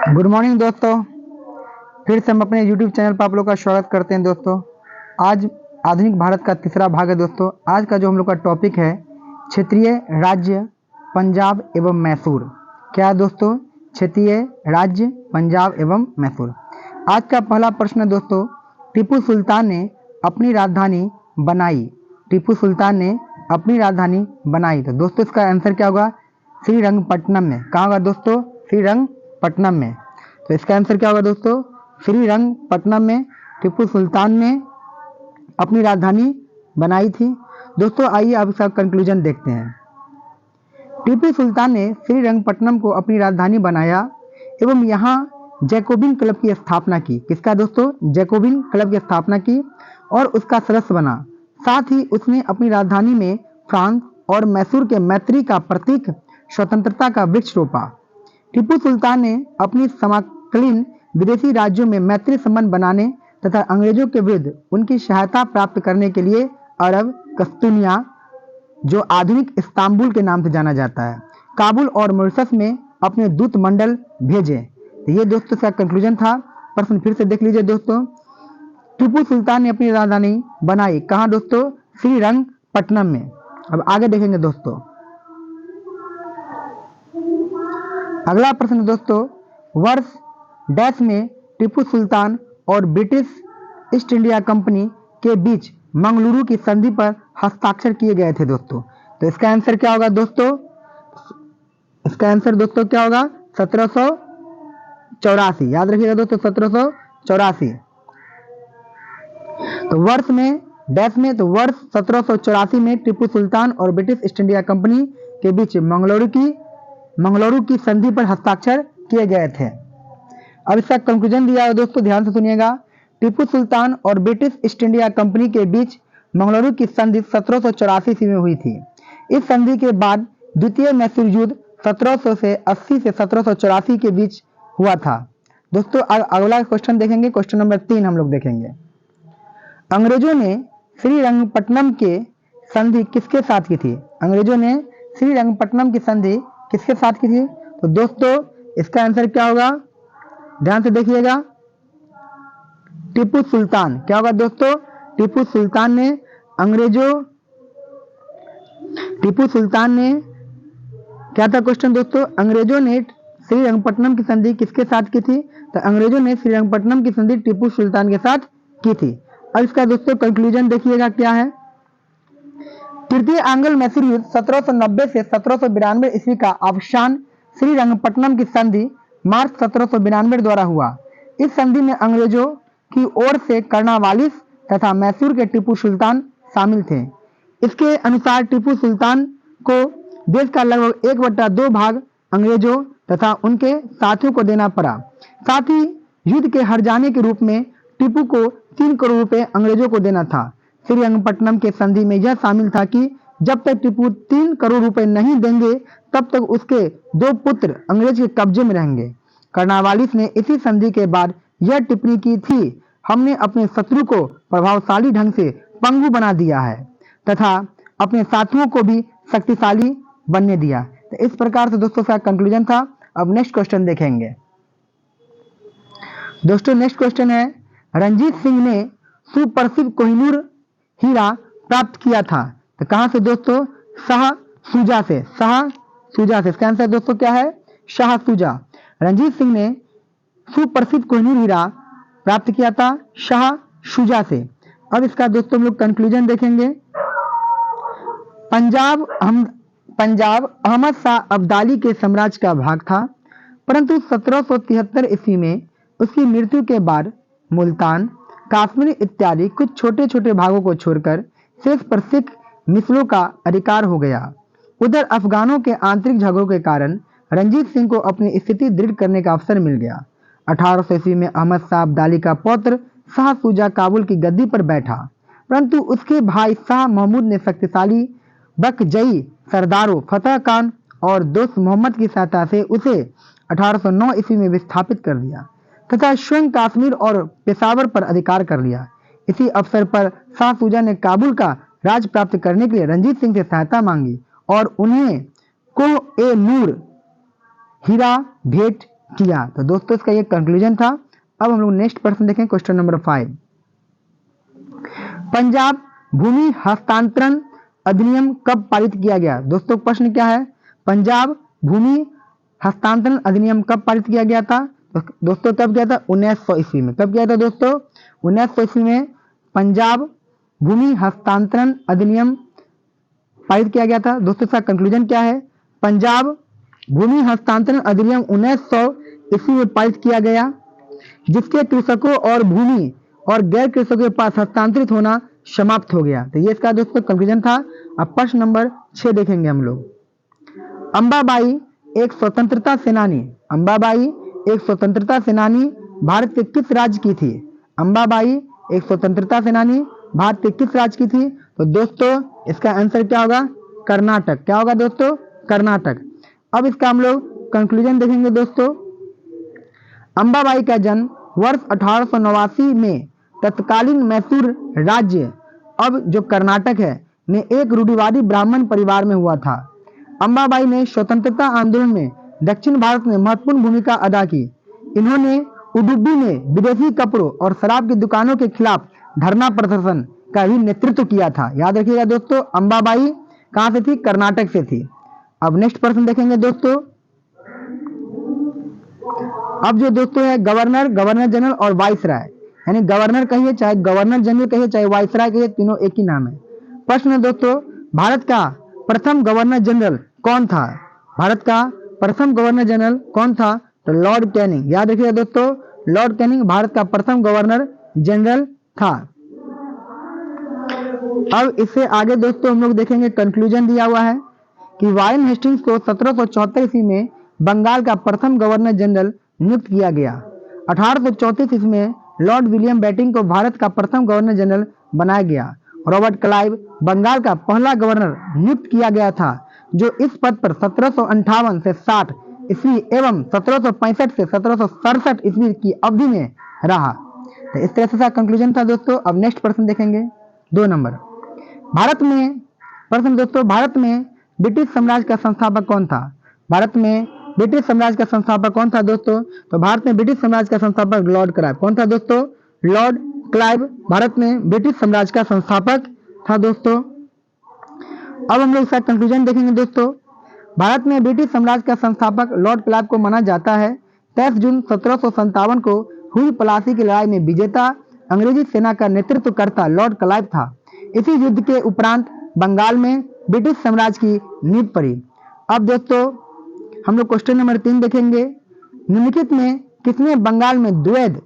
Good morning दोस्तों। फिर से हम अपने यूट्यूब चैनल पर आप लोग का स्वागत करते हैं दोस्तों। आज आधुनिक भारत का तीसरा भाग है दोस्तों। आज का जो हम लोग का टॉपिक है क्षेत्रीय राज्य पंजाब एवं मैसूर। क्या है दोस्तों? क्षेत्रीय राज्य पंजाब एवं मैसूर। आज का पहला प्रश्न है दोस्तों, टीपू सुल्तान ने अपनी राजधानी बनाई। टीपू सुल्तान ने अपनी राजधानी बनाई। तो दोस्तों इसका आंसर क्या होगा? श्रीरंगपट्टनम में। कहाँ होगा दोस्तों? श्रीरंगपट्टनम में। तो इसका आंसर क्या होगा दोस्तों? श्रीरंगपट्टनम में टीपू सुल्तान ने अपनी राजधानी बनाई थी। दोस्तों आइए अब इसका कंक्लूजन देखते हैं। टीपू सुल्तान ने श्रीरंगपट्टनम को अपनी राजधानी बनाया एवं यहाँ जैकोबिन क्लब की स्थापना की। किसका दोस्तों? जैकोबिन क्लब की स्थापना की और उसका सदस्य बना। साथ ही उसने अपनी राजधानी में फ्रांस और मैसूर के मैत्री का प्रतीक स्वतंत्रता का वृक्ष रोपा। टीपू सुल्तान ने अपनी समकालीन विदेशी राज्यों में मैत्री संबंध बनाने तथा अंग्रेजों के विरुद्ध उनकी सहायता प्राप्त करने के लिए अरब, कस्तूनिया, जो आधुनिक इस्तांबुल के नाम से जाना जाता है, काबुल और मॉरिशस में अपने दूत मंडल भेजे। तो ये दोस्तों इसका कंक्लूजन था। प्रश्न फिर से देख लीजिए दोस्तों। टीपू सुल्तान ने अपनी राजधानी बनाई कहाँ दोस्तों? श्रीरंगपट्टनम में। अब आगे देखेंगे दोस्तों। अगला प्रश्न दोस्तों, वर्ष डैश में टीपू सुल्तान और ब्रिटिश ईस्ट इंडिया कंपनी के बीच मंगलुरु की संधि पर हस्ताक्षर किए गए थे दोस्तों। तो इसका आंसर क्या होगा दोस्तों? इसका आंसर दोस्तों क्या होगा? 1784। याद रखिएगा दोस्तों, 1784। तो वर्ष में डैश में, तो वर्ष 1784 में टीपू सुल्तान और ब्रिटिश ईस्ट इंडिया कंपनी के बीच मंगलुरु की संधि पर हस्ताक्षर किए गए थे। अब इसका कंक्लूजन दिया है दोस्तों, ध्यान से सुनिएगा। टीपू सुल्तान और ब्रिटिश ईस्ट इंडिया कंपनी के बीच मंगलुरु की संधि 1784 ईस्वी में हुई थी। इस संधि के बाद द्वितीय मैसूर युद्ध 1780 से 1784 के बीच हुआ था। दोस्तों अगला क्वेश्चन देखेंगे, क्वेश्चन नंबर 3 हम लोग देखेंगे। अंग्रेजों ने श्रीरंगपट्टनम के संधि किसके साथ की थी? अंग्रेजों ने श्रीरंगपट्टनम की संधि किसके साथ की थी? तो दोस्तों इसका आंसर क्या होगा? ध्यान से देखिएगा। टीपू सुल्तान। क्या होगा दोस्तों? टीपू सुल्तान ने क्या था क्वेश्चन दोस्तों? अंग्रेजों ने श्रीरंगपट्टनम की संधि किसके साथ की थी? तो अंग्रेजों ने श्रीरंगपट्टनम की संधि टीपू सुल्तान के साथ की थी। अब इसका दोस्तों कंक्लूजन देखिएगा क्या है। तृतीय आंग्ल मैसूर युद्ध 1790 से 1792 ईस्वी का अवसान श्रीरंगपट्टनम की संधि मार्च 1792 द्वारा हुआ। इस संधि में अंग्रेजों की ओर से कर्नवालिस तथा मैसूर के टीपू सुल्तान शामिल थे। इसके अनुसार टीपू सुल्तान को देश का लगभग 1/2 भाग अंग्रेजों तथा उनके साथियों को देना पड़ा। साथ ही युद्ध के हार जाने के रूप में टीपू को 3 करोड़ रुपए अंग्रेजों को देना था। श्रीरंगपट्टनम के संधि में यह शामिल था कि जब तक टीपू 3 करोड़ रुपए नहीं देंगे तब तक उसके 2 पुत्र अंग्रेज के कब्जे में रहेंगे। कर्नवालिस ने इसी संधि के बाद यह टिप्पणी की थी, हमने अपने शत्रु को प्रभावशाली ढंग से पंगु बना दिया है तथा अपने साथियों को भी शक्तिशाली बनने दिया। तो इस प्रकार से दोस्तों का कंक्लूजन था। अब नेक्स्ट क्वेश्चन देखेंगे दोस्तों। नेक्स्ट क्वेश्चन है, रंजीत सिंह ने सुप्रसिद्ध कोहिनूर हीरा प्राप्त किया था। तो कहां से दोस्तों? शाहशुजा से। इसका आंसर दोस्तों क्या है? शाहशुजा। रंजीत सिंह ने सुप्रसिद्ध कोहिनूर हीरा प्राप्त किया था शाहशुजा से। अब इसका दोस्तों हम लोग कंक्लूजन देखेंगे। पंजाब अहमद शाह अब्दाली के साम्राज्य का भाग था, परंतु 1773 ईस्वी में उसकी मृत्यु के बाद मुल्तान, कश्मीर इत्यादि कुछ छोटे छोटे भागों को छोड़कर शेष पर सिख मिसलों का अधिकार हो गया। उधर अफगानों के आंतरिक झगड़ों के कारण रंजीत सिंह को अपनी स्थिति दृढ़ करने का अवसर मिल गया। 1800 ईस्वी में अहमद शाह अब्दाली का पौत्र शाह शुजा काबुल की गद्दी पर बैठा, परंतु उसके भाई शाह महमूद ने शक्तिशाली बकजई सरदारों फतेह खान और दोस्त मोहम्मद की सहायता से उसे 1809 ईस्वी में विस्थापित कर दिया तथा स्वयं कश्मीर और पेशावर पर अधिकार कर लिया। इसी अवसर पर शाह शुजा ने काबुल का राज प्राप्त करने के लिए रंजीत सिंह से सहायता मांगी और उन्हें कोह-ए-नूर हीरा भेंट किया। तो दोस्तों इसका ये कंक्लूजन था। अब हम लोग नेक्स्ट प्रश्न देखें, क्वेश्चन नंबर 5। पंजाब भूमि हस्तांतरण अधिनियम कब पारित किया गया? दोस्तों प्रश्न क्या है, पंजाब भूमि हस्तांतरण अधिनियम कब पारित किया गया था? तो दोस्तों कब किया था? 1900 ईस्वी में। कब किया था दोस्तों? 1900 ईस्वी में पंजाब भूमि हस्तांतरण अधिनियम पारित किया गया था। दोस्तों इसका कंक्लूजन क्या है? पंजाब भूमि हस्तांतरण अधिनियम 1900 ईस्वी में पारित किया गया, जिसके कृषकों और भूमि और गैर कृषकों के पास हस्तांतरित होना समाप्त हो गया। तो ये इसका दोस्तों कंक्लूजन था। अब प्रश्न नंबर 6 देखेंगे हम लोग। अंबाबाई एक स्वतंत्रता सेनानी, अंबाबाई एक स्वतंत्रता सेनानी भारत के किस राज्य की थी? अंबाबाई एक स्वतंत्रता सेनानी भारत के किस राज्य की थी? तो दोस्तों इसका आंसर क्या होगा? कर्नाटक। क्या होगा दोस्तों? कर्नाटक। अब इसका हम लोग कंक्लूजन देखेंगे दोस्तों। अंबाबाई का जन्म वर्ष 1889 में तत्कालीन मैसूर राज्य, अब जो कर्नाटक है, में एक रूढ़िवादी ब्राह्मण परिवार में हुआ था। अंबाबाई ने स्वतंत्रता आंदोलन में दक्षिण भारत में महत्वपूर्ण भूमिका अदा की। इन्होंने उडुपी में विदेशी कपड़ों और शराब की दुकानों के खिलाफ धरना प्रदर्शन का भी नेतृत्व किया था। याद रखिएगा दोस्तों, अंबाबाई कहाँ से थी? कर्नाटक से थी। अब नेक्स्ट प्रश्न देखेंगे दोस्तों। अब जो दोस्तों है गवर्नर, गवर्नर जनरल और वाइसराय, यानी गवर्नर कहिए चाहे गवर्नर जनरल कहिए चाहे वाइसराय कहिए, तीनों एक ही नाम है। प्रश्न है दोस्तों, भारत का प्रथम गवर्नर जनरल कौन था? भारत का प्रथम गवर्नर जनरल कौन था? तो लॉर्ड कैनिंग। याद रखिएगा दोस्तों, लॉर्ड कैनिंग भारत का प्रथम गवर्नर जनरल था। अब इससे आगे दोस्तों हम लोग देखेंगे, कंक्लूजन दिया हुआ है कि वारेन हेस्टिंग्स को 1774 ईस्वी में बंगाल का प्रथम गवर्नर जनरल नियुक्त किया गया। 1834 ईस्वी में लॉर्ड विलियम बेटिंग को भारत का प्रथम गवर्नर जनरल बनाया गया। रॉबर्ट क्लाइव बंगाल का पहला गवर्नर नियुक्त किया गया था, जो इस पद पर 1758 से 60 ईस्वी एवं 1765 से 1767 ईस्वी की अवधि में रहा। तो इस तरह से कंक्लूजन था दोस्तों। अब नेक्स्ट प्रश्न देखेंगे, 2 नंबर। भारत में प्रश्न दोस्तों, भारत में ब्रिटिश साम्राज्य का संस्थापक कौन था? भारत में ब्रिटिश साम्राज्य का संस्थापक कौन था दोस्तों? तो भारत में ब्रिटिश साम्राज्य का संस्थापक लॉर्ड क्लाइव। कौन था दोस्तों? लॉर्ड क्लाइव भारत में ब्रिटिश साम्राज्य का संस्थापक था दोस्तों। अब हम लोग इसका कंक्लूजन देखेंगे दोस्तों। भारत में ब्रिटिश साम्राज्य का संस्थापक लॉर्ड क्लाइव को माना जाता है। 23 जून 1757 को हुई प्लासी की लड़ाई में विजेता अंग्रेजी सेना का नेतृत्व करता लॉर्ड क्लाइव था। इसी युद्ध के उपरांत बंगाल में ब्रिटिश साम्राज्य की नींव पड़ी। अब दोस्तों हम लोग क्वेश्चन नंबर 3 देखेंगे। निम्नलिखित में किसने बंगाल में द्वैध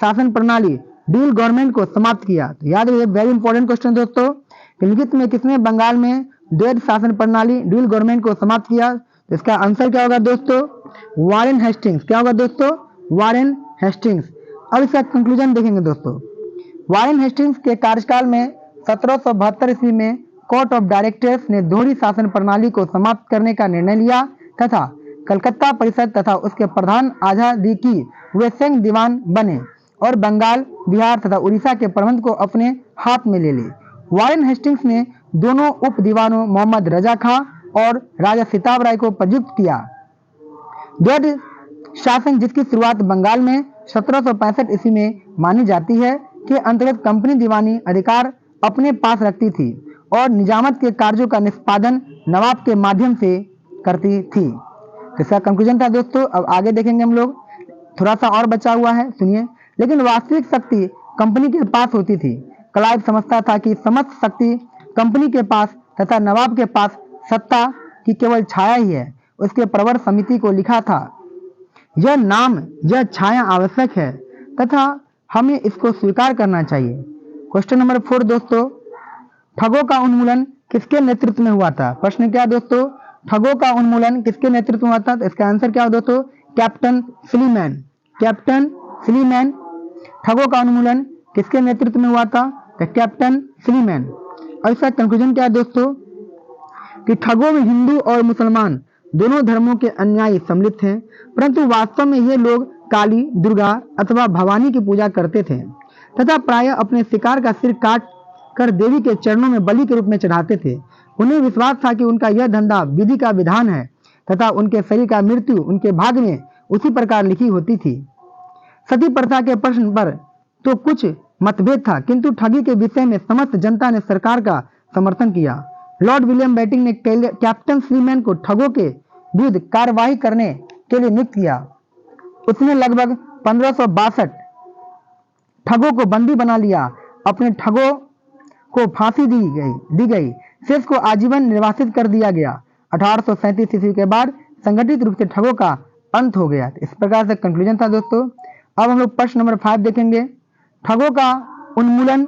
शासन प्रणाली ड्यूल गवर्नमेंट को समाप्त किया? तो याद रखिए, वेरी इंपॉर्टेंट क्वेश्चन दोस्तों। निम्नलिखित में किसने बंगाल में द्वैध शासन प्रणाली ड्यूल गवर्नमेंट को समाप्त किया? तो इसका आंसर क्या होगा दोस्तों? Warren Hastings. क्या होगा दोस्तों? Warren Hastings. अब इसका कंक्लूजन देखेंगे दोस्तों। वारेन हेस्टिंग्स के कार्यकाल में 1772 ईस्वी में कोर्ट ऑफ डायरेक्टर्स ने दोहरी शासन प्रणाली को समाप्त करने का निर्णय लिया तथा कलकत्ता परिषद तथा उसके प्रधान आजादी की वे संघ दीवान बने और बंगाल, बिहार तथा उड़ीसा के प्रबंध को अपने हाथ में ले ली। वारेन हेस्टिंग्स ने दोनों उप दीवानों मोहम्मद रजा खां और राजा सिताब राय को प्रयुक्त किया। द्वैध शासन, जिसकी शुरुआत बंगाल में 1765 ईस्वी में मानी जाती है, के अंतर्गत कंपनी दीवानी अधिकार अपने पास रखती थी और निजामत के कार्यों का निष्पादन नवाब के माध्यम से करती थी। इसका कंक्लूजन था दोस्तों। अब आगे देखेंगे हम लोग, थोड़ा सा और बचा हुआ है, सुनिए। लेकिन वास्तविक शक्ति कंपनी के पास होती थी। क्लाइव समझता था कि समस्त शक्ति कंपनी के पास तथा नवाब के पास सत्ता की केवल छाया ही है। उसके प्रवर समिति को लिखा था, यह नाम, यह छाया आवश्यक है तथा हमें इसको स्वीकार करना चाहिए। क्वेश्चन नंबर 4 दोस्तों, ठगों का उन्मूलन किसके नेतृत्व में हुआ था? प्रश्न क्या दोस्तों? ठगों का उन्मूलन किसके नेतृत्व में हुआ था? तो इसका आंसर क्या हो दोस्तों? Captain Sleeman. Captain Sleeman. ठगों का उन्मूलन किसके नेतृत्व में हुआ था? तो कैप्टन स्लीमैन। और इसका कंक्लूजन क्या है दोस्तों? कि ठगों में हिंदू और मुसलमान दोनों धर्मों के अनुयायी सम्मिलित हैं, परंतु वास्तव में ये लोग काली, दुर्गा अथवा भवानी की पूजा करते थे तथा प्रायः अपने शिकार का सिर काट कर देवी के चरणों में बलि के रूप में चढ़ाते थे। उन्हें विश्वास था कि उनका यह धंधा विधि का विधान है, तथा उनके शरीर का मृत्यु उनके भाग्य में उसी प्रकार लिखी होती थी। सती प्रथा के प्रश्न पर तो कुछ मतभेद था, किंतु ठगी के विषय में समस्त जनता ने सरकार का समर्थन किया। लॉर्ड विलियम बेटिंग ने कैप्टन स्लीमैन को ठगों के विरुद्ध कार्यवाही करने के लिए नियुक्त किया। उसने लगभग 1562 ठगों को बंदी बना लिया। अपने ठगों को फांसी दी गई, शेष को आजीवन निर्वासित कर दिया गया। 1837 ईस्वी के बाद संगठित रूप से ठगों का अंत हो गया। इस प्रकार से कंक्लूजन था दोस्तों। अब हम लोग प्रश्न नंबर 5 देखेंगे। ठगों का उन्मूलन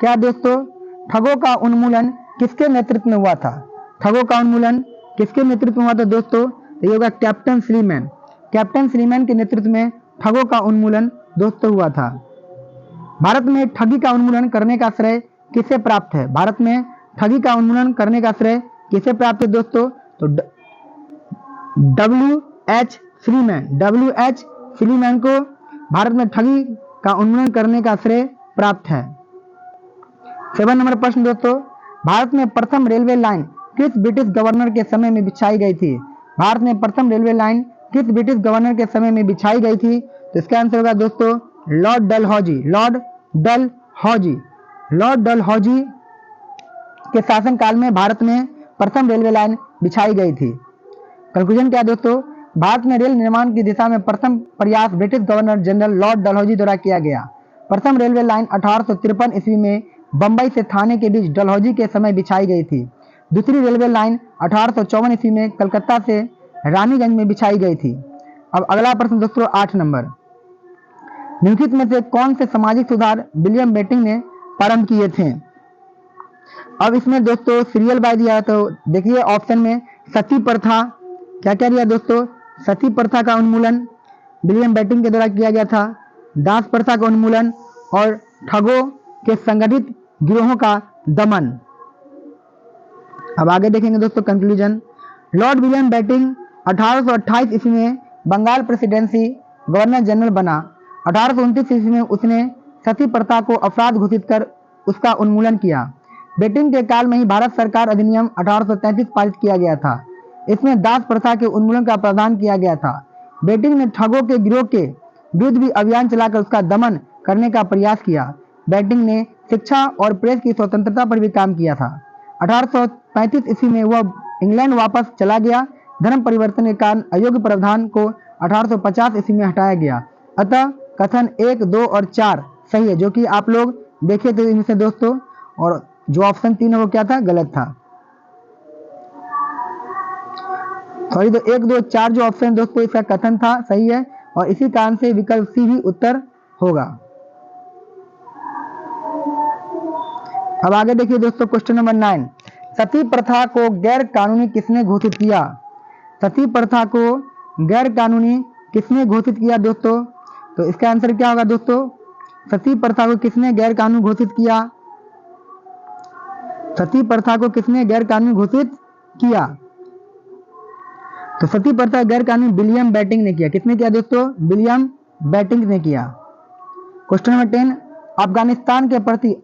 क्या दोस्तों? ठगों का उन्मूलन किसके नेतृत्व में हुआ था? ठगों का उन्मूलन किसके नेतृत्व में हुआ था दोस्तों? ये होगा कैप्टन स्लीमैन। कैप्टन स्लीमैन के नेतृत्व में ठगों का उन्मूलन दोस्तों हुआ था। भारत में ठगी का उन्मूलन करने का श्रेय किसे प्राप्त है? भारत में ठगी का उन्मूलन करने का श्रेय किसे प्राप्त है दोस्तों? तो W.H. स्लीमैन को भारत में ठगी का उन्मूलन करने का श्रेय प्राप्त है। 7 नंबर प्रश्न दोस्तों, भारत में प्रथम रेलवे लाइन किस ब्रिटिश गवर्नर के समय में बिछाई गई थी? भारत में प्रथम रेलवे लाइन किस ब्रिटिश गवर्नर के समय में बिछाई गई थी? तो इसका आंसर होगा दोस्तों लॉर्ड डलहौजी के शासनकाल में भारत में प्रथम रेलवे लाइन बिछाई गई थी। कंक्लूजन क्या दोस्तों? भारत में रेल निर्माण की दिशा में प्रथम प्रयास British governor general Lord Dalhousie द्वारा किया गया। प्रथम रेलवे लाइन 1853 ईस्वी में बंबई से थाने के बीच डलहौजी के समय बिछाई गई थी। दूसरी रेलवे लाइन 1854 ईस्वी में कलकत्ता से रानीगंज में बिछाई गई थी। अब अगला प्रश्न दोस्तों 8 नंबर, निम्नलिखित में से कौन से सामाजिक सुधार विलियम बेटिंग ने प्रारंभ किए थे? अब इसमें दोस्तों सीरियल बाय दिया है, तो देखिए ऑप्शन में सती प्रथा, क्या क्या दिया दोस्तों? सती प्रथा का उन्मूलन विलियम बेटिंग के द्वारा किया गया था, दास प्रथा का उन्मूलन और ठगों के संगठित गिरोहों का दमन। अब आगे देखेंगे दोस्तों कंक्लूजन। लॉर्ड विलियम बेटिंग 1828 ईस्वी में बंगाल प्रेसिडेंसी गवर्नर जनरल बना। 1829 ईस्वी में उसने सती प्रथा को अपराध घोषित कर उसका उन्मूलन किया। बेटिंग के काल में ही भारत सरकार अधिनियम 1833 पारित किया गया था। इसमें दास प्रथा के उन्मूलन का प्रावधान किया गया था। बेटिंग ने ठगों के गिरोह के विरुद्ध भी अभियान चलाकर उसका दमन करने का प्रयास किया। बेटिंग ने शिक्षा और प्रेस की स्वतंत्रता पर भी काम किया था। 1835 ईस्वी में वह इंग्लैंड वापस चला गया। धर्म परिवर्तन के कारण अयोग्य प्रावधान को 1850 ईस्वी में हटाया गया। अतः कथन 1, 2 और 4 सही है, जो कि आप लोग देखे थे इनसे दोस्तों, और जो ऑप्शन 3 है वो क्या था? गलत था। सॉरी, तो 1, 2, 4 जो ऑप्शन दोस्तों इसका कथन था सही है, और इसी कारण से विकल्प सी भी उत्तर होगा। अब आगे देखिए दोस्तों क्वेश्चन नंबर 9, सती प्रथा को गैर कानूनी किसने घोषित किया? सती प्रथा को गैर कानूनी किसने घोषित किया दोस्तों? तो इसका आंसर क्या होगा दोस्तों? सती प्रथा को किसने गैर कानूनी घोषित किया? सती प्रथा को किसने गैर कानूनी घोषित किया? तो सती प्रथा गैर कानूनी विलियम बेटिंग ने किया। किसने किया दोस्तों? विलियम बेटिंग ने किया। क्वेश्चन नंबर 10, अफगानिस्तान के प्रति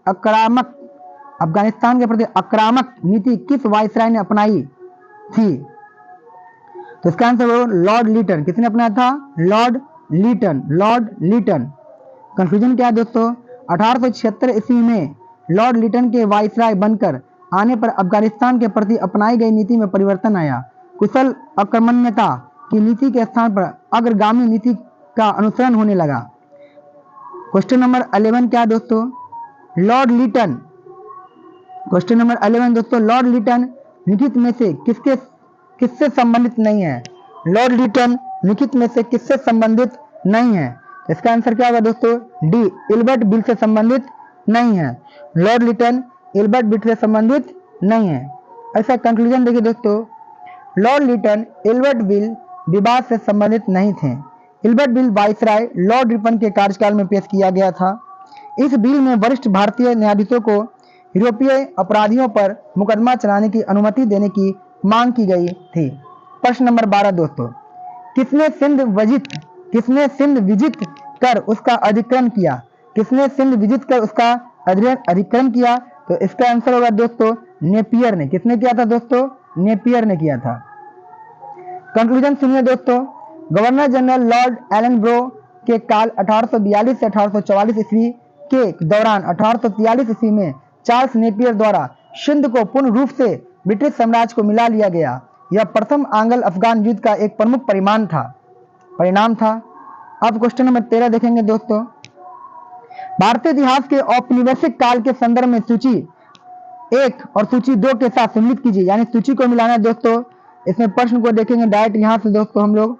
आक्रामक नीति किस वायसराय ने अपनाई थी? तो इसका आंसर हो लॉर्ड लीटन। किसने अपनाया था? Lord Lytton. कंफ्यूजन क्या है दोस्तों? 1876 ईस्वी में लॉर्ड लीटन के वायसराय बनकर आने पर अफगानिस्तान के प्रति अपनाई गई नीति में परिवर्तन आया। कुशल आक्रमण्यता की नीति के स्थान पर अग्रगामी नीति का अनुसरण होने लगा। क्वेश्चन नंबर 11 क्या है दोस्तों? Lord Lytton. क्वेश्चन नंबर 11 दोस्तों, लॉर्ड लीटन लिखित में से किससे संबंधित नहीं है? लॉर्ड लीटन लिखित में से किससे संबंधित नहीं है? इसका आंसर क्या होगा दोस्तों? डी, इल्बर्ट बिल से संबंधित नहीं है। लॉर्ड लीटन इल्बर्ट बिल से संबंधित नहीं है। ऐसा कंक्लूजन देखिए दोस्तों, लॉर्ड लीटन इल्बर्ट बिल विवाद से संबंधित नहीं थे। Ilbert bill viceroy Lord Ripon के कार्यकाल में पेश किया गया था। इस बिल में वरिष्ठ भारतीय न्यायाधीशों को यूरोपीय अपराधियों पर मुकदमा चलाने की अनुमति देने की मांग की गई थी। प्रश्न नंबर 12 दोस्तों, किसने सिंध विजित कर उसका अधिग्रहण किया? किसने सिंध विजित कर उसका अधिग्रहण किया? तो इसका आंसर होगा दोस्तों नेपियर ने। किसने किया था दोस्तों? नेपियर ने किया था। कंक्लूजन सुनिए दोस्तों। Governor general Lord Ellenborough के काल 1842 से 1844 ईस्वी के दौरान 1843 ईस्वी में चार्ल्स नेपियर द्वारा सिंध को पूर्ण रूप से ब्रिटिश साम्राज्य को मिला लिया गया। यह प्रथम आंग्ल अफगान युद्ध का एक प्रमुख परिणाम था। अब क्वेश्चन नंबर 13 देखेंगे दोस्तों। भारतीय इतिहास के औपनिवेशिक काल के संदर्भ में सूची 1 और सूची 2 के साथ सम्मिलित कीजिए, यानी सूची को मिलाना है दोस्तों। इसमें प्रश्न को देखेंगे डायरेक्ट यहाँ से दोस्तों हम लोग,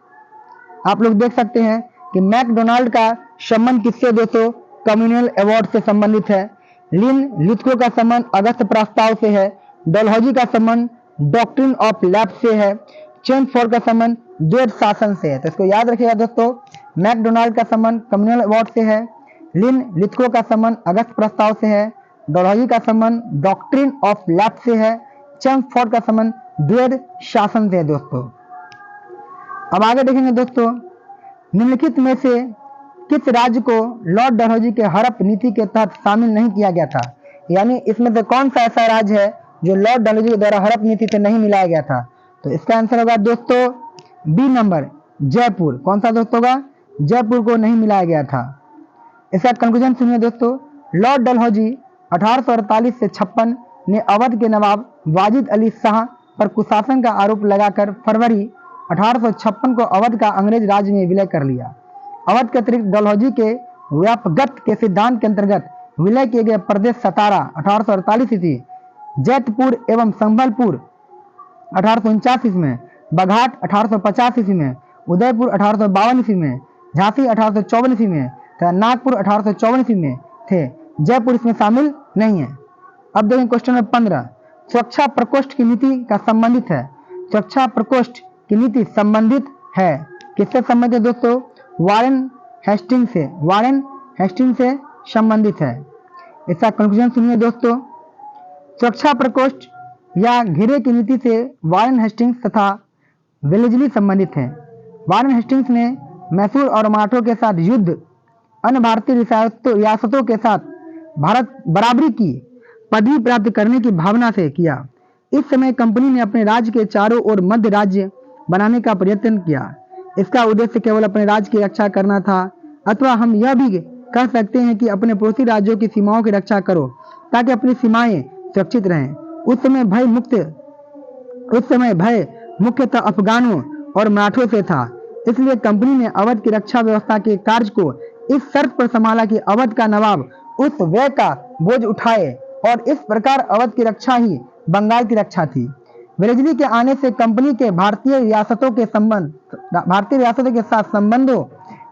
आप लोग देख सकते हैं कि मैकडोनाल्ड का संबंध किससे दोस्तों? कम्युनल अवार्ड से संबंधित है। लिन लिथको का संबंध अगस्त प्रस्ताव से है। डलहौजी का संबंध डॉक्ट्रिन ऑफ लैप्स से है। चेम्सफोर्ड का संबंध द्वैध शासन से है। तो इसको याद रखिएगा दोस्तों, मैकडोनाल्ड का संबंध कम्युनल अवार्ड से है। लिन लिथको का संबंध अगस्त प्रस्ताव से है। डलहौजी का संबंध डॉक्ट्रिन ऑफ लैप्स से है। चेम्सफोर्ड का संबंध द्वैध शासन से है दोस्तों। अब आगे देखेंगे दोस्तों, निम्नलिखित में से किस राज्य को लॉर्ड डलहौजी के हड़प नीति के तहत शामिल नहीं किया गया था? यानी इसमें से कौन सा ऐसा राज्य है जो लॉर्ड डलहौजी के द्वारा हड़प नीति से नहीं मिलाया गया था? तो इसका आंसर होगा दोस्तों बी नंबर, जयपुर। कौन सा दोस्तों होगा? जयपुर को नहीं मिलाया गया था। इसका कंक्लूजन सुनिए दोस्तों। लॉर्ड डलहौजी 1848 से 56 ने अवध के नवाब वाजिद अली शाह पर कुशासन का आरोप लगाकर फरवरी 1856 को अवध का अंग्रेज राज्य में विलय कर लिया। अवध के अतिरिक्त डलहौजी के व्यापगत के सिद्धांत के अंतर्गत विलय किए गए प्रदेश सतारा 1848 ईस्वी, जैतपुर एवं संभलपुर 1849 ईस्वी में, बघाट 1850 ईस्वी में, उदयपुर 1852 ईस्वी में, झांसी 1854 ईस्वी में तथा नागपुर 1854 ईस्वी में थे। जयपुर इसमें शामिल नहीं है। अब देखें क्वेश्चन नंबर 15, सुरक्षा प्रकोष्ठ की नीति का संबंधित है। सुरक्षा प्रकोष्ठ की नीति संबंधित है, किससे संबंधित है दोस्तों? वारेन हेस्टिंग्स से। वारेन हेस्टिंग्स से संबंधित है। इसका कंक्लूजन सुनिए दोस्तों। सुरक्षा प्रकोष्ठ या घेरे की नीति से वारेन हेस्टिंग्स तथा वेलेस्ली संबंधित हैं। वारेन हेस्टिंग्स ने मैसूर और मराठों के साथ युद्ध अन्य भारतीय रियासतों के साथ भारत बराबरी की पदवी प्राप्त करने की भावना से किया। इस समय कंपनी ने अपने राज्य के चारों ओर मध्य राज्य बनाने का प्रयत्न किया। इसका उद्देश्य केवल अपने राज्य की रक्षा करना था, अथवा हम यह भी कह सकते हैं कि अपने पड़ोसी राज्यों की सीमाओं की रक्षा करो ताकि अपनी सीमाएं सुरक्षित रहें। उस समय भय मुख्यतः अफगानों और मराठों से था। इसलिए कंपनी ने अवध की रक्षा व्यवस्था के कार्य को इस शर्त पर संभाला कि अवध का नवाब उस व्यय का बोझ उठाए, और इस प्रकार अवध की रक्षा ही बंगाल की रक्षा थी। वेलेस्ली के आने से कंपनी के भारतीय रियासतों के साथ संबंधों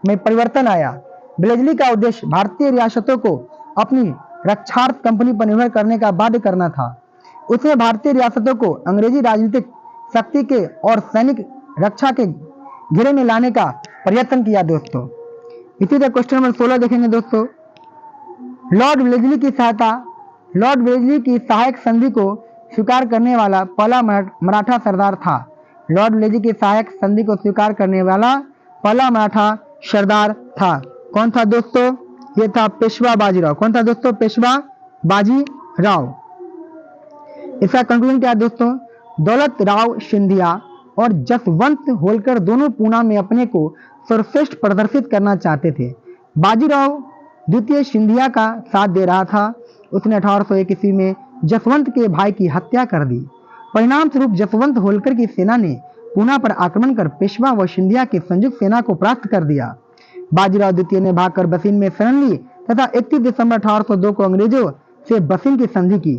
में परिवर्तन आया। वेलेस्ली का उद्देश्य भारतीय रियासतों को अपनी रक्षार्थ कंपनी पर निर्भर करने का बाध्य करना था। उसने भारतीय रियासतों को अंग्रेजी राजनीतिक शक्ति के और सैनिक रक्षा के घेरे में लाने का प्रयत्न किया दोस्तों। इसी तरह क्वेश्चन नंबर 16 देखेंगे दोस्तों। लॉर्ड वेलेस्ली की सहायक संधि को स्वीकार करने वाला पहला मराठा सरदार था। लॉर्ड वेलेस्ली की सहायक संधि को स्वीकार करने वाला पहला मराठा सरदार था। कौन था दोस्तों? ये था पेशवा बाजीराव। कौन था दोस्तों? पेशवा बाजीराव। इसका कंक्लूजन क्या है दोस्तों? दौलत राव सिंधिया और जसवंत होलकर दोनों पूना में अपने को सर्वश्रेष्ठ प्रदर्शित करना चाहते थे। बाजीराव द्वितीय सिंधिया का साथ दे रहा था। उसने 1801 ईस्वी में जसवंत के भाई की हत्या कर दी। परिणाम स्वरूप जसवंत होलकर की सेना ने पूना पर आक्रमण कर पेशवा व सिंधिया की संयुक्त सेना को परास्त कर दिया। बाजीराव द्वितीय ने भागकर बसिन में शरण ली तथा 31 दिसंबर 1802 को अंग्रेजों से बसिन की संधि की।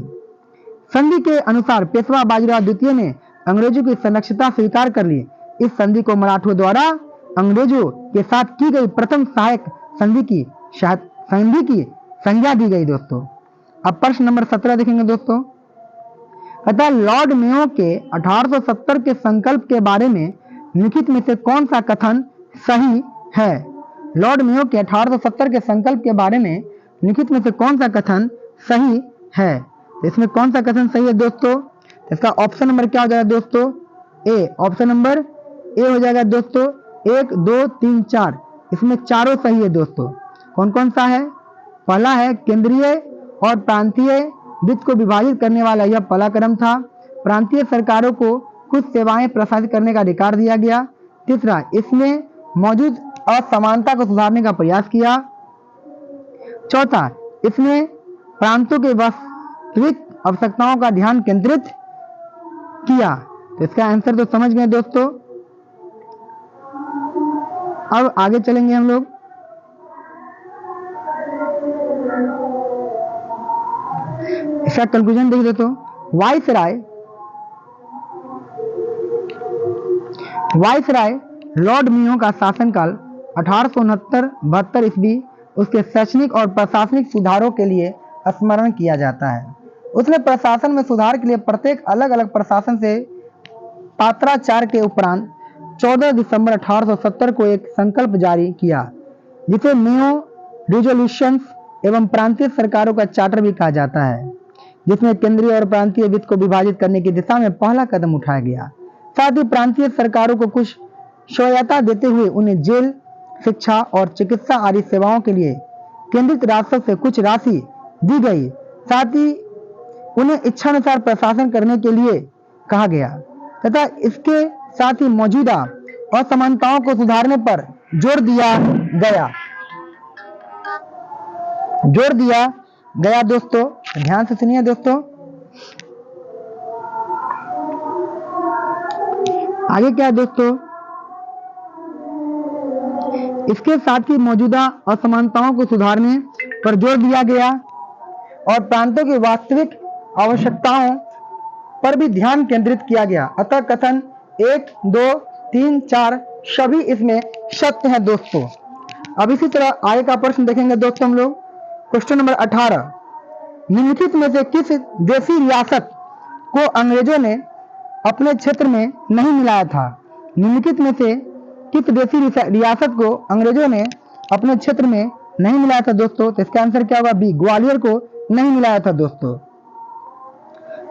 संधि के अनुसार पेशवा बाजीराव द्वितीय ने अंग्रेजों की संरक्षिता स्वीकार कर ली। इस संधि को मराठों द्वारा अंग्रेजों के साथ की गई प्रथम सहायक संधि की संज्ञा दी गई दोस्तों। अब प्रश्न नंबर 17 देखेंगे दोस्तों। अतः लॉर्ड मेयो के 1870 के संकल्प के बारे में निम्नलिखित में से कौन सा कथन सही है? लॉर्ड मेयो के 1870 के संकल्प के बारे में निम्नलिखित में से कौन सा कथन सही है? इसमें कौन सा कथन सही है दोस्तों? इसका ऑप्शन नंबर क्या हो जाएगा दोस्तों? ए। ऑप्शन नंबर ए हो जाएगा दोस्तों 1, 2, 3, 4। इसमें चारों सही है दोस्तों। कौन कौन सा है? पहला है केंद्रीय और प्रांतीय वित्त को विभाजित करने वाला यह पहला कदम था। प्रांतीय सरकारों को कुछ सेवाएं प्रसारित करने का अधिकार दिया गया। तीसरा, इसमें मौजूद असमानता को सुधारने का प्रयास किया। चौथा, इसने प्रांतों के वास्तविक आवश्यकताओं का ध्यान केंद्रित किया। तो इसका आंसर तो समझ गए दोस्तों। अब आगे चलेंगे हम लोग। इसका कंक्लूजन देख दोस्तों। वाइसराय लॉर्ड मेयो का शासनकाल 1869-72 ईस्वी उसके शैक्षणिक और प्रशासनिक सुधारों के लिए स्मरण किया जाता है। उसने प्रशासन में सुधार के लिए प्रत्येक अलग अलग प्रशासन से पत्राचार के उपरांत 14 दिसंबर 1870 को एक संकल्प जारी किया, जिसे मेयो रिजोल्यूशंस एवं प्रांतीय सरकारों का चार्टर भी कहा जाता है, जिसमें केंद्रीय और प्रांतीय वित्त को विभाजित करने की दिशा में पहला कदम उठाया गया। साथ ही प्रांतीय सरकारों को कुछ स्वायत्तता देते हुए उन्हें जेल, शिक्षा और चिकित्सा आदि सेवाओं के लिए केंद्रित राजस्व से कुछ राशि दी गई। साथ ही उन्हें इच्छानुसार प्रशासन करने के लिए कहा गया तथा इसके साथ ही मौजूदा असमानताओं को सुधारने पर जोर दिया गया दोस्तों। ध्यान से सुनिए दोस्तों। आगे क्या है दोस्तों? इसके साथ ही मौजूदा असमानताओं को सुधारने पर जोर दिया गया और प्रांतों की वास्तविक आवश्यकताओं पर भी ध्यान केंद्रित किया गया। अतः कथन 1, 2, 3, 4 सभी इसमें सत्य है दोस्तों। अब इसी तरह आगे का प्रश्न देखेंगे दोस्तों हम लोग। क्वेश्चन नंबर 18, निम्नलिखित में से किस देशी रियासत को अंग्रेजों ने अपने क्षेत्र में नहीं मिलाया था? निम्नलिखित में से किस देशी रियासत को अंग्रेजों ने अपने क्षेत्र में नहीं मिलाया था दोस्तों? तो इसका आंसर क्या होगा? बी, ग्वालियर को नहीं मिलाया था दोस्तों।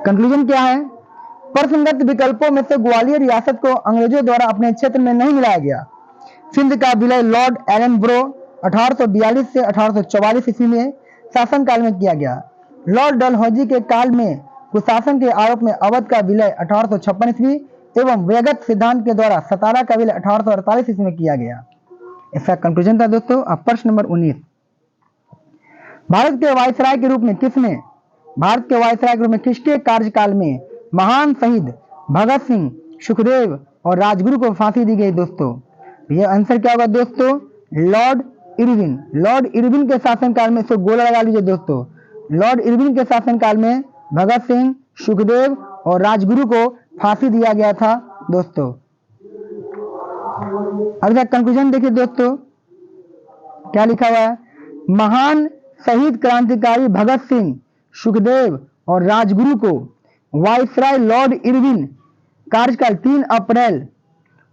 कंक्लूजन क्या है? प्रश्नगत विकल्पों में से ग्वालियर रियासत को अंग्रेजों द्वारा अपने क्षेत्र में नहीं मिलाया गया। सिंध का विलय लॉर्ड एलनब्रो 1842 से 1844 ईस्वी में शासनकाल में किया गया। लॉर्ड डलहौजी के काल में कुशासन के आरोप में अवध का विलय 1856 ईस्वी एवं व्यगत सिद्धांत के द्वारा सतारा का विलय 1848 ईस्वी में किया गया। इसका कंक्लूजन था दोस्तों। अब प्रश्न नंबर 19, भारत के वायसराय के रूप में किसके कार्यकाल में महान शहीद भगत सिंह, सुखदेव और राजगुरु को फांसी दी गई दोस्तों? यह आंसर क्या होगा दोस्तों? Lord Irwin. लॉर्ड इरविन के शासनकाल में, इसको गोला लगा लीजिए दोस्तों, लॉर्ड इरविन के शासनकाल में भगत सिंह, सुखदेव और राजगुरु को फांसी दिया गया था दोस्तों। अब इसका कंक्लूजन देखिए दोस्तों, क्या लिखा हुआ है? महान शहीद क्रांतिकारी भगत सिंह, सुखदेव और राजगुरु को वायसराय लॉर्ड इरविन कार्यकाल 3 अप्रैल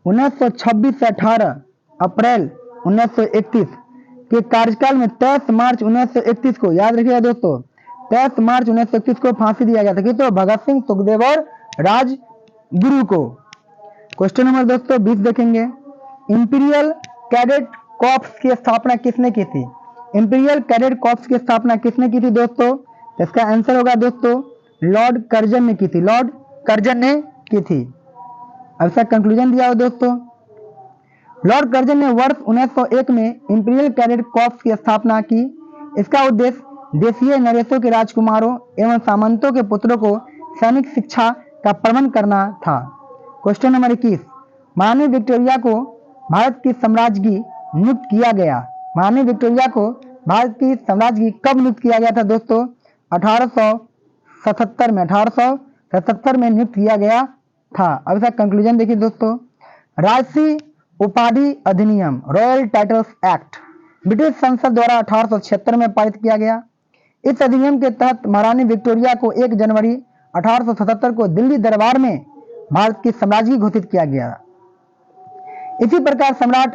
1926 से 18 अप्रैल 1931 के कार्यकाल में 23 मार्च 1931 को, याद रखिएगा दोस्तों, 23 मार्च 1931 को फांसी दिया गया था। तो भगत सिंह, सुखदेव और राजगुरु को। क्वेश्चन नंबर दोस्तों 20 देखेंगे। इंपीरियल कैडेट कॉर्प्स की स्थापना किसने की थी? इंपीरियल कैडेट कॉर्प्स की स्थापना किसने की थी दोस्तों? इसका आंसर होगा दोस्तों लॉर्ड कर्जन ने की थी। लॉर्ड कर्जन ने की थी। अब इसका कंक्लूजन दिया हो दोस्तों। लॉर्ड कर्जन ने वर्ष 1901 में इंपीरियल कैडेट कॉर्प्स की स्थापना की। इसका उद्देश्य देशीय नरेशों के राजकुमारों एवं सामंतों के पुत्रों को सैनिक शिक्षा का प्रबंध करना था। क्वेश्चन नंबर 21, महारानी विक्टोरिया को भारत की सम्राज्ञी नियुक्त किया गया। महारानी विक्टोरिया को भारत की सम्राज्ञी कब नियुक्त किया गया था दोस्तों? 1877 में नियुक्त किया गया था। अब इसका कंक्लूजन देखिए दोस्तों। राजसी उपाधि अधिनियम, रॉयल टाइटल्स एक्ट, ब्रिटिश संसद द्वारा 1876 में पारित किया गया। इस अधिनियम के तहत महारानी विक्टोरिया को 1 जनवरी 1877 को दिल्ली दरबार में भारत की सम्राज्ञी घोषित किया गया। इसी प्रकार सम्राट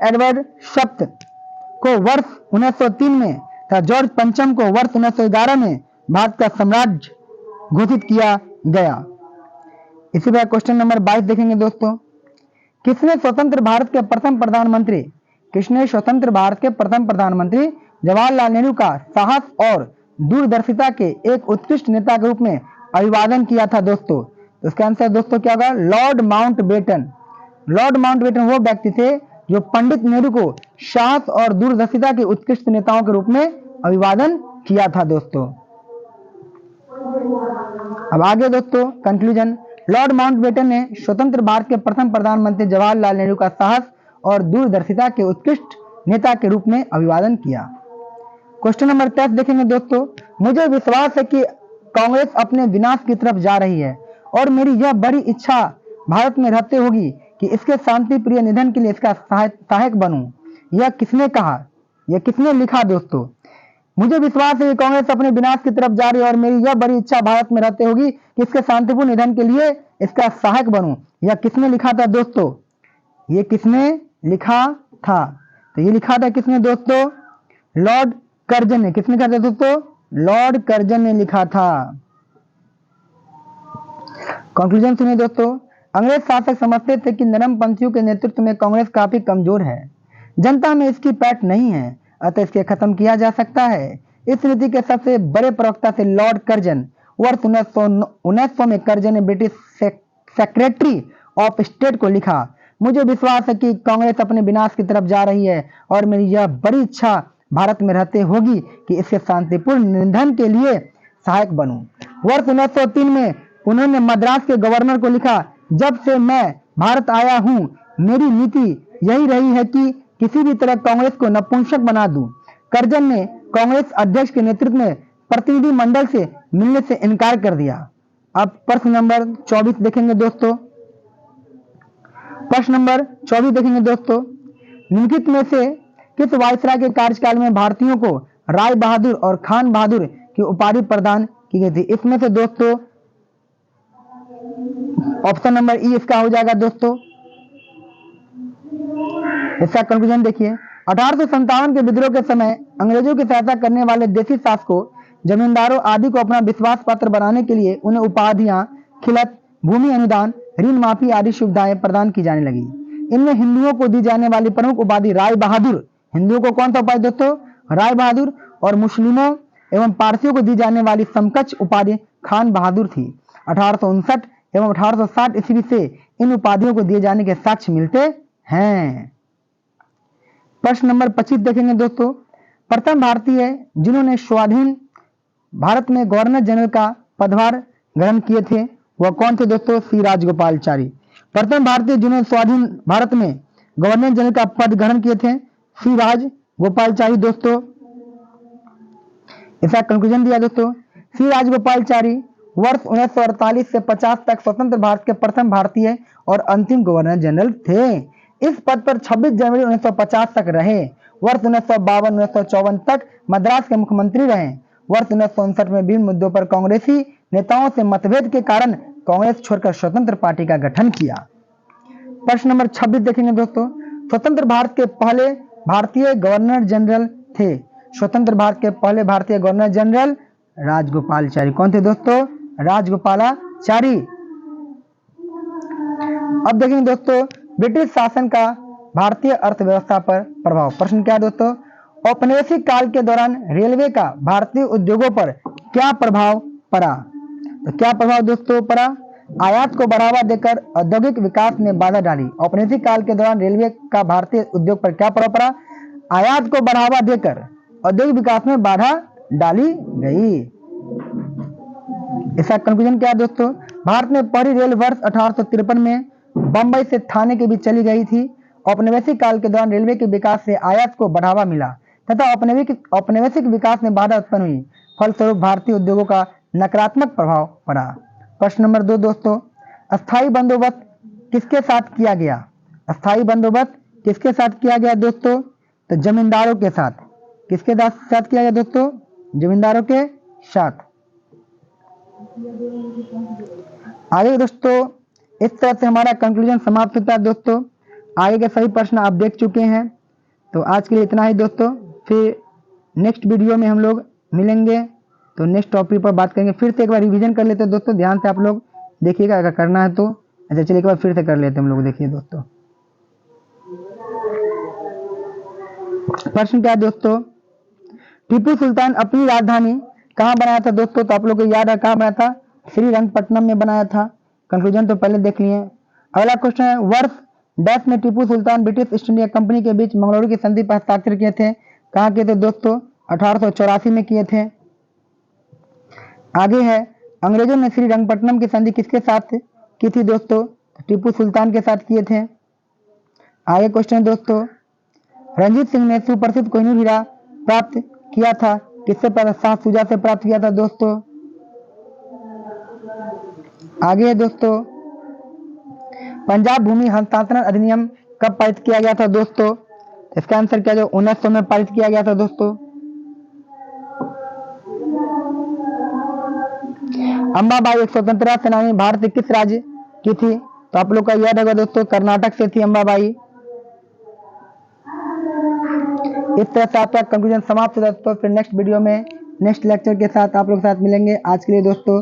एडवर्ड सप्त को वर्ष 1903 में तथा जॉर्ज पंचम को वर्ष 1911 में भारत का साम्राज्य घोषित किया गया। इसी प्रकार क्वेश्चन नंबर 22 देखेंगे दोस्तों। किसने स्वतंत्र भारत के प्रथम प्रधानमंत्री जवाहरलाल नेहरू का साहस और दूरदर्शिता के एक उत्कृष्ट नेता के रूप में अभिवादन किया था दोस्तों? तो इसका आंसर दोस्तों क्या होगा? Lord Mountbatten. लॉर्ड माउंटबेटन वो व्यक्ति थे जो पंडित नेहरू को साहस और दूरदर्शिता के उत्कृष्ट नेताओं के रूप में अभिवादन किया था दोस्तों। अब आगे दोस्तों कंक्लूजन। लॉर्ड माउंटबेटन ने स्वतंत्र भारत के प्रथम प्रधानमंत्री जवाहरलाल नेहरू का साहस और दूरदर्शिता के उत्कृष्ट नेता के रूप में अभिवादन किया। क्वेश्चन नंबर 10 देखेंगे दोस्तों। मुझे विश्वास है कि कांग्रेस अपने विनाश की तरफ जा रही है और मेरी यह बड़ी इच्छा भारत में रहते होगी कि इसके शांति प्रिय निधन के लिए इसका सहायक बनूं। यह किसने कहा? यह किसने लिखा दोस्तों? मुझे विश्वास है कि कांग्रेस अपने विनाश की तरफ जा रही है और मेरी यह बड़ी इच्छा भारत में रहते होगी कि इसके शांतिपूर्ण निधन के लिए इसका सहायक बनूं। यह किसने लिखा था दोस्तों? ये किसने लिखा था? तो ये लिखा था किसने दोस्तों? लॉर्ड कर्जन ने। किसने लिखा था दोस्तों? लॉर्ड कर्जन ने लिखा था। कंक्लूजन सुनिए दोस्तों। अंग्रेज शासक समझते थे कि नरमपंथियों के नेतृत्व में कांग्रेस काफी कमजोर है, जनता में इसकी पैठ नहीं है, अतः इसके खत्म किया जा सकता है। इस नीति के सबसे बड़े प्रवक्ता थे लॉर्ड कर्जन। वर्ष 1900 में कर्जन ने ब्रिटिश सेक्रेटरी ऑफ स्टेट को लिखा, मुझे विश्वास है कि कांग्रेस अपने विनाश की तरफ जा रही है और मेरी यह बड़ी इच्छा भारत में रहते होगी कि इसके शांतिपूर्ण निधन के लिए सहायक बनूं। वर्ष 1903 में उन्होंने मद्रास के गवर्नर को लिखा, जब से मैं भारत आया हूं मेरी नीति यही रही है कि किसी भी तरह कांग्रेस को नपुंसक बना दूं। कर्जन ने कांग्रेस अध्यक्ष के नेतृत्व में प्रतिनिधि मंडल से मिलने से इनकार कर दिया। अब प्रश्न नंबर 24 देखेंगे दोस्तों। प्रश्न नंबर 24 देखेंगे दोस्तों। निम्नलिखित में से किस वायसराय के कार्यकाल में भारतीयों को राय बहादुर और खान बहादुर की उपाधि प्रदान की गई थी? इसमें से दोस्तों ऑप्शन नंबर ई इसका हो जाएगा दोस्तों। इसका कंक्लूजन देखिए। 1857 के विद्रोह के समय अंग्रेजों की सहायता करने वाले देसी शासकों, जमींदारों आदि को अपना विश्वास पात्र बनाने के लिए उन्हें उपाधियां, खिलत, भूमि अनुदान, ऋण माफी आदि सुविधाएं प्रदान की जाने लगी। इनमें हिंदुओं को दी जाने वाली प्रमुख उपाधि राय बहादुर, हिंदुओं को कौन सा उपाधि दोस्तों? राय बहादुर, और मुस्लिमों एवं पारसियों को दी जाने वाली समकक्ष उपाधि खान बहादुर थी। 1859 एवं 1860 ईस्वी से इन उपाधियों को दिए जाने के साक्ष्य मिलते हैं। प्रश्न नंबर 25 देखेंगे दोस्तों। प्रथम भारतीय जिन्होंने स्वाधीन भारत में गवर्नर जनरल का पदभार ग्रहण किए थे वह कौन थे दोस्तों? सी राजगोपालचारी। प्रथम भारतीय जिन्होंने स्वाधीन भारत में गवर्नर जनरल का पद ग्रहण किए थे सी राजगोपालचारी दोस्तों। इसका कंक्लूजन दिया दोस्तों। सी राजगोपालचारी वर्ष 1948 से 50 तक स्वतंत्र भारत के प्रथम भारतीय और अंतिम गवर्नर जनरल थे। इस पद पर 26 जनवरी 1950 तक रहे। वर्ष 1952-1954 तक मद्रास के मुख्यमंत्री रहे। वर्ष 1959 में विभिन्न मुद्दों पर कांग्रेसी नेताओं से मतभेद के कारण कांग्रेस छोड़कर स्वतंत्र पार्टी का गठन किया। प्रश्न नंबर 26 देखेंगे दोस्तों। स्वतंत्र भारत के पहले भारतीय गवर्नर जनरल थे। स्वतंत्र भारत के पहले भारतीय गवर्नर जनरल राजगोपालचारी। कौन थे दोस्तों? राजगोपालाचारी। अब देखेंगे दोस्तों ब्रिटिश शासन का भारतीय अर्थव्यवस्था पर प्रभाव। प्रश्न क्या है दोस्तों? औपनिवेशिक काल के दौरान रेलवे का भारतीय उद्योगों पर क्या प्रभाव पड़ा? तो क्या प्रभाव दोस्तों पड़ा? आयात को बढ़ावा देकर औद्योगिक विकास में बाधा डाली। औपनिवेशिक काल के दौरान रेलवे का भारतीय उद्योग पर क्या प्रभाव पड़ा? आयात को बढ़ावा देकर औद्योगिक विकास में बाधा डाली गई। इसका कंक्लूजन क्या है दोस्तों? भारत में पहली रेल वर्ष 1853 में बंबई से थाने के बीच चली गई थी। औपनिवेशिक काल के दौरान रेलवे के विकास से आयात को बढ़ावा मिला तथा औपनिवेशिक विकास में बाधा उत्पन्न हुई। फलस्वरूप भारतीय उद्योगों का नकारात्मक प्रभाव पड़ा। प्रश्न नंबर 2 दोस्तों। अस्थायी बंदोबस्त किसके साथ किया गया? अस्थायी बंदोबस्त किसके साथ किया गया दोस्तों? तो जमींदारों के साथ। किसके साथ किया गया दोस्तों? जमींदारों के साथ। आगे दोस्तों इस तरह से हमारा कंक्लूजन समाप्त होता है दोस्तों। आगे के सभी प्रश्न आप देख चुके हैं। तो आज के लिए इतना ही दोस्तों। फिर नेक्स्ट वीडियो में हम लोग मिलेंगे तो नेक्स्ट टॉपिक पर बात करेंगे। फिर से एक बार रिवीजन कर लेते हैं दोस्तों, ध्यान से आप लोग देखिएगा अगर करना है तो। अच्छा चलिए एक बार फिर से कर लेते हैं हम लोग। देखिए दोस्तों प्रश्न क्या है दोस्तों? टीपू सुल्तान अपनी राजधानी कहाँ बनाया था दोस्तों? तो आप लोग को याद है कहाँ बनाया था? श्रीरंगपट्टनम में बनाया था। कंक्लूजन तो पहले देख लिए। अगला क्वेश्चन है, वर्ष डैश में Tipu Sultan British east India company के बीच मंगलुरु की संधि पर हस्ताक्षर किए थे। कहाँ किए थे दोस्तों? 1884 में किए थे। आगे है, अंग्रेजों ने श्रीरंगपट्टनम की संधि किसके साथ की थी दोस्तों? टीपू सुल्तान के साथ किए थे। आगे क्वेश्चन है दोस्तों, रंजीत सिंह ने सुप्रसिद्ध कोहिनूर हीरा प्राप्त किया था। किससे प्राप्त? शाह शुजा से प्राप्त किया था दोस्तों। आगे है दोस्तों, पंजाब भूमि हस्तांतरण अधिनियम कब पारित किया गया था दोस्तों? इसका आंसर क्या जो 1900 में पारित किया गया था दोस्तों। अंबाबाई एक स्वतंत्रता सेनानी भारत के किस राज्य की थी? तो आप लोग का याद होगा दोस्तों, कर्नाटक से थी अंबाबाई। इस तरह से आपका कंक्लूजन समाप्त हो जाता है। तो फिर नेक्स्ट वीडियो में नेक्स्ट लेक्चर के साथ आप लोग के साथ मिलेंगे। आज के लिए दोस्तों